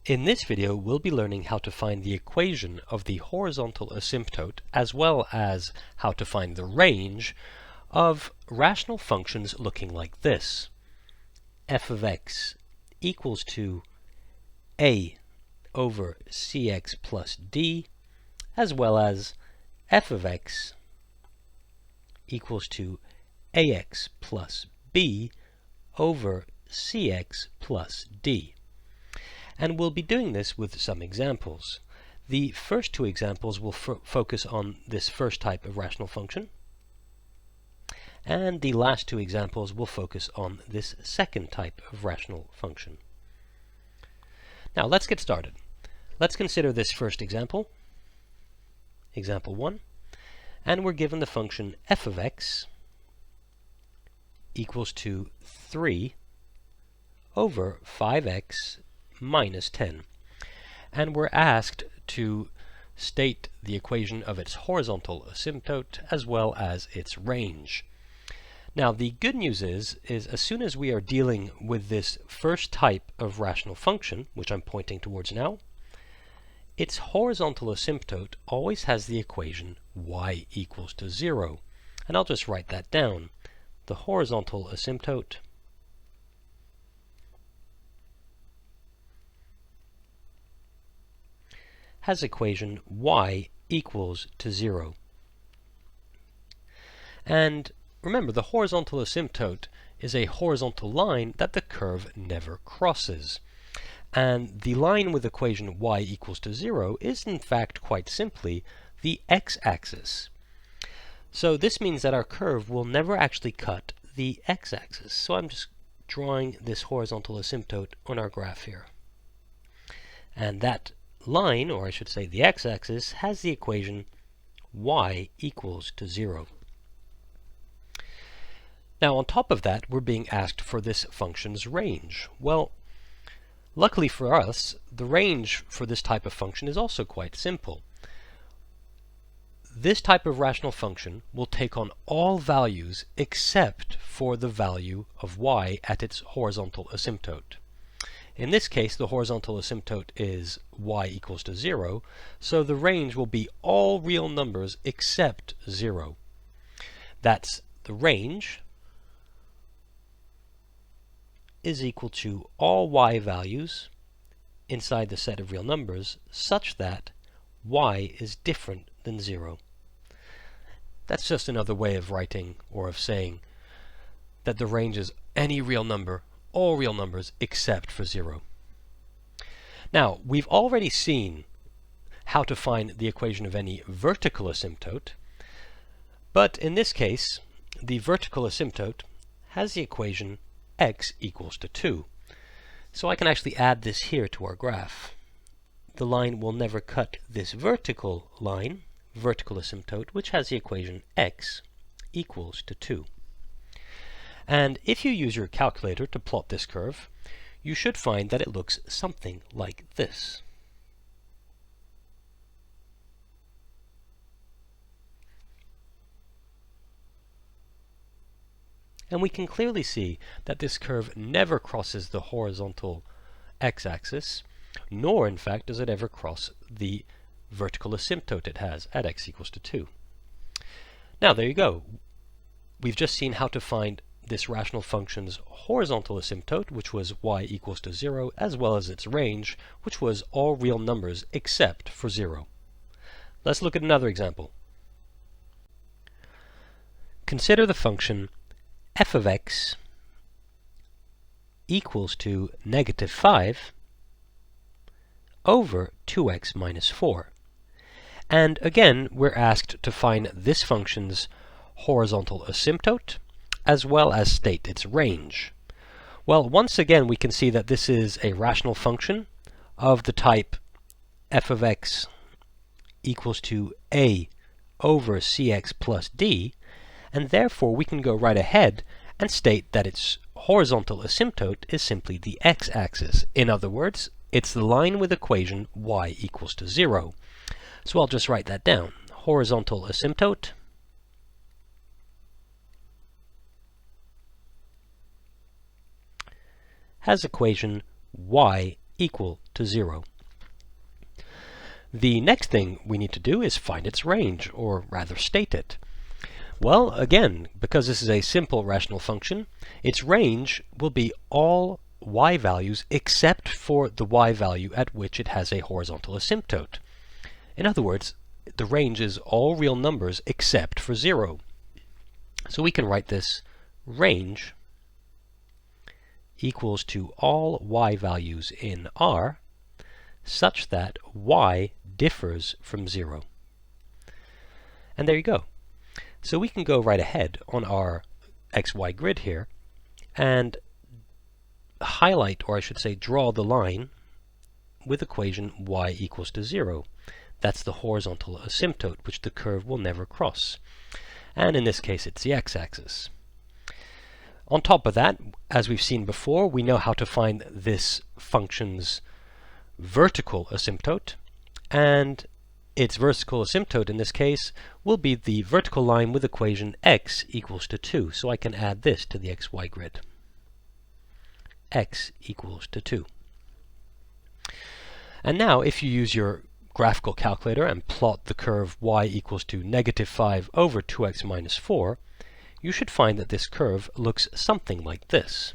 In this video, we'll be learning how to find the equation of the horizontal asymptote as well as how to find the range of rational functions looking like this. f of x equals to a over cx plus d, as well as f of x equals to ax plus b over cx plus d. And we'll be doing this with some examples. The first two examples will focus on this first type of rational function, and the last two examples will focus on this second type of rational function. Now let's get started. Let's consider this first example, example 1, and we're given the function f of x equals to 3 over 5x minus 10. And we're asked to state the equation of its horizontal asymptote as well as its range. Now the good news is as soon as we are dealing with this first type of rational function, which I'm pointing towards now, its horizontal asymptote always has the equation y equals to 0. And I'll just write that down. The horizontal asymptote has equation y equals to 0. And remember, the horizontal asymptote is a horizontal line that the curve never crosses. And the line with equation y equals to 0 is in fact quite simply the x-axis. So this means that our curve will never actually cut the x-axis. So I'm just drawing this horizontal asymptote on our graph here. And that line, or I should say the x-axis, has the equation y equals to 0. Now on top of that, we're being asked for this function's range. Well, luckily for us, the range for this type of function is also quite simple. This type of rational function will take on all values except for the value of y at its horizontal asymptote. In this case, the horizontal asymptote is y equals to 0, so the range will be all real numbers except 0. That's the range is equal to all y values inside the set of real numbers such that y is different than 0. That's just another way of writing or of saying that the range is any real number, all real numbers except for 0. Now, we've already seen how to find the equation of any vertical asymptote, but in this case, the vertical asymptote has the equation x equals to 2. So I can actually add this here to our graph. The line will never cut this vertical line, vertical asymptote, which has the equation x equals to 2. And if you use your calculator to plot this curve, you should find that it looks something like this. And we can clearly see that this curve never crosses the horizontal x-axis, nor in fact does it ever cross the vertical asymptote it has at x equals to 2. Now there you go. We've just seen how to find this rational function's horizontal asymptote, which was y equals to 0, as well as its range, which was all real numbers except for 0. Let's look at another example. Consider the function f of x equals to negative 5 over 2x minus 4. And again, we're asked to find this function's horizontal asymptote as well as state its range. Well, once again, we can see that this is a rational function of the type f of x equals to a over cx plus d, and therefore we can go right ahead and state that its horizontal asymptote is simply the x-axis. In other words, it's the line with equation y equals to 0. So I'll just write that down. Horizontal asymptote has equation y equal to 0. The next thing we need to do is find its range, or rather state it. Well, again, because this is a simple rational function, its range will be all y values except for the y value at which it has a horizontal asymptote. In other words, the range is all real numbers except for 0. So we can write this range equals to all y values in R such that y differs from 0. And there you go. So we can go right ahead on our xy grid here and highlight, or I should say draw the line with equation y equals to 0. That's the horizontal asymptote, which the curve will never cross. And in this case, it's the x-axis. On top of that, as we've seen before, we know how to find this function's vertical asymptote, and its vertical asymptote in this case will be the vertical line with equation x equals to 2. So I can add this to the xy grid. X equals to 2. And now if you use your graphical calculator and plot the curve y equals to -5 over 2x minus 4, you should find that this curve looks something like this.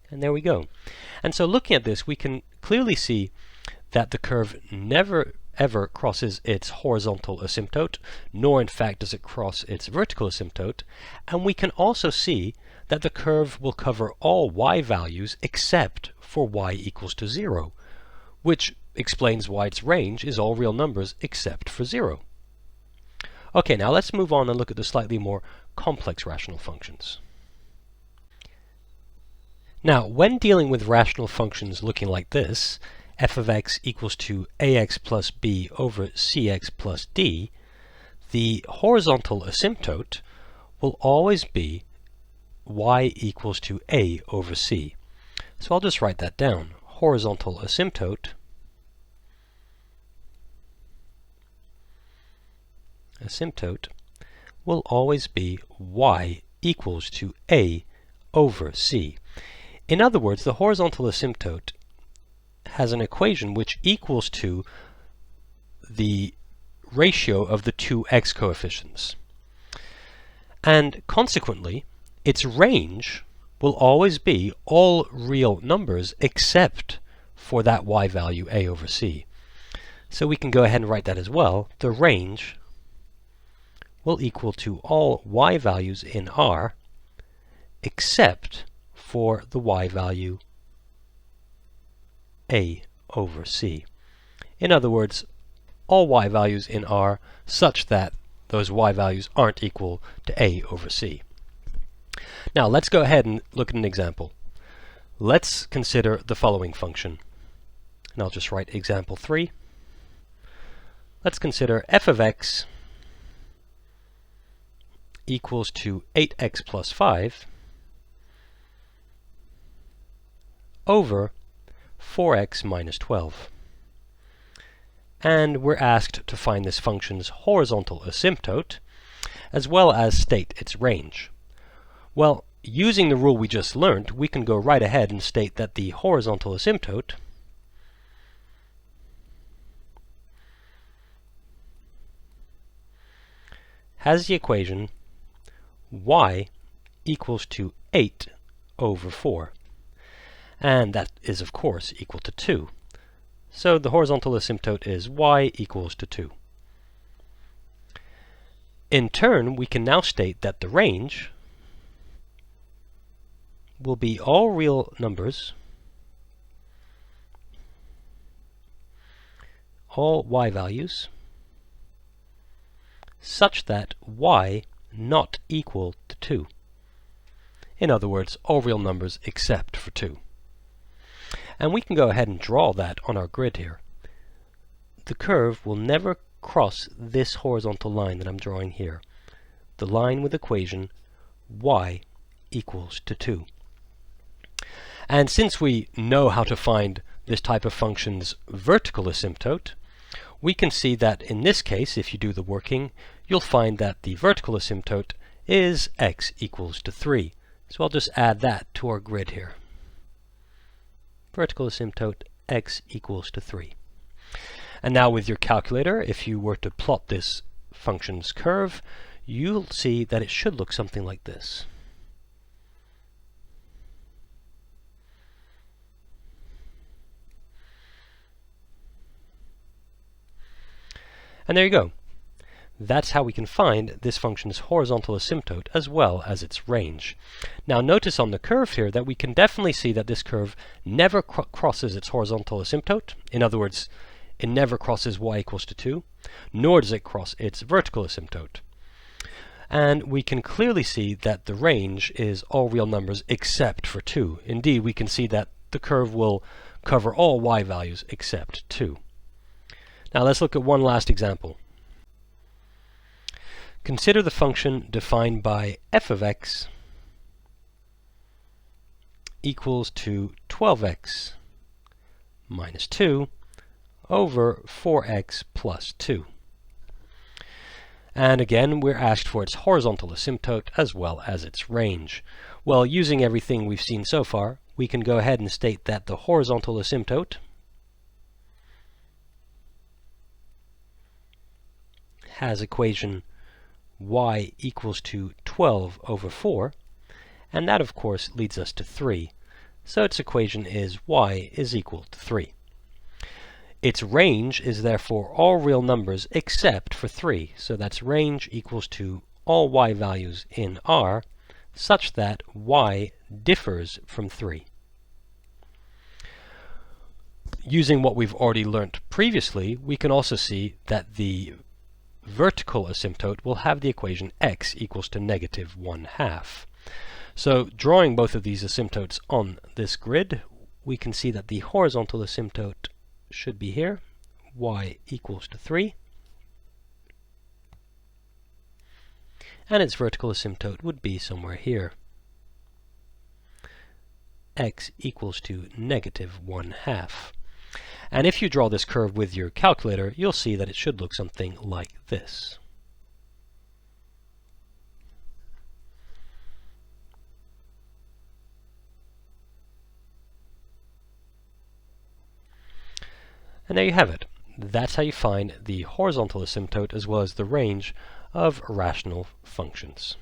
And there we go. And so looking at this, we can clearly see that the curve never ever crosses its horizontal asymptote, nor in fact does it cross its vertical asymptote. And we can also see that the curve will cover all y values except for y equals to 0, which explains why its range is all real numbers except for 0. Okay, now let's move on and look at the slightly more complex rational functions. Now, when dealing with rational functions looking like this, f of x equals to ax plus b over cx plus d, the horizontal asymptote will always be y equals to a over c. So I'll just write that down. Horizontal asymptote will always be y equals to a over c. In other words, the horizontal asymptote has an equation which equals to the ratio of the two x coefficients. And consequently, its range will always be all real numbers except for that y value a over c. So we can go ahead and write that as well. The range will equal to all y values in R except for the y value a over c. In other words, all y values in R such that those y values aren't equal to a over c. Now let's go ahead and look at an example. Let's consider the following function. And I'll just write example 3. Let's consider f of x equals to 8x plus 5 over 4x minus 12. And we're asked to find this function's horizontal asymptote, as well as state its range. Well, using the rule we just learned, we can go right ahead and state that the horizontal asymptote has the equation y equals to 8 over 4. And that is, of course, equal to 2. So the horizontal asymptote is y equals to 2. In turn, we can now state that the range will be all real numbers, all y values, such that y not equal to 2. In other words, all real numbers except for 2. And we can go ahead and draw that on our grid here. The curve will never cross this horizontal line that I'm drawing here, the line with equation y equals to 2. And since we know how to find this type of function's vertical asymptote, we can see that in this case, if you do the working, you'll find that the vertical asymptote is x equals to 3. So I'll just add that to our grid here. Vertical asymptote x equals to 3. And now with your calculator, if you were to plot this function's curve, you'll see that it should look something like this. And there you go. That's how we can find this function's horizontal asymptote as well as its range. Now notice on the curve here that we can definitely see that this curve never crosses its horizontal asymptote. In other words, it never crosses y equals to 2, nor does it cross its vertical asymptote. And we can clearly see that the range is all real numbers except for 2. Indeed, we can see that the curve will cover all y values except 2. Now let's look at one last example. Consider the function defined by f of x equals to 12x minus 2 over 4x plus 2. And again, we're asked for its horizontal asymptote as well as its range. Well, using everything we've seen so far, we can go ahead and state that the horizontal asymptote has equation y equals to 12 over 4, and that of course leads us to 3. So its equation is y is equal to 3. Its range is therefore all real numbers except for 3. So that's range equals to all y values in R such that y differs from 3. Using what we've already learnt previously, we can also see that the vertical asymptote will have the equation x equals to negative 1/2. So drawing both of these asymptotes on this grid, we can see that the horizontal asymptote should be here, y equals to 3, and its vertical asymptote would be somewhere here, x equals to negative 1/2. And if you draw this curve with your calculator, you'll see that it should look something like this. And there you have it. That's how you find the horizontal asymptote as well as the range of rational functions.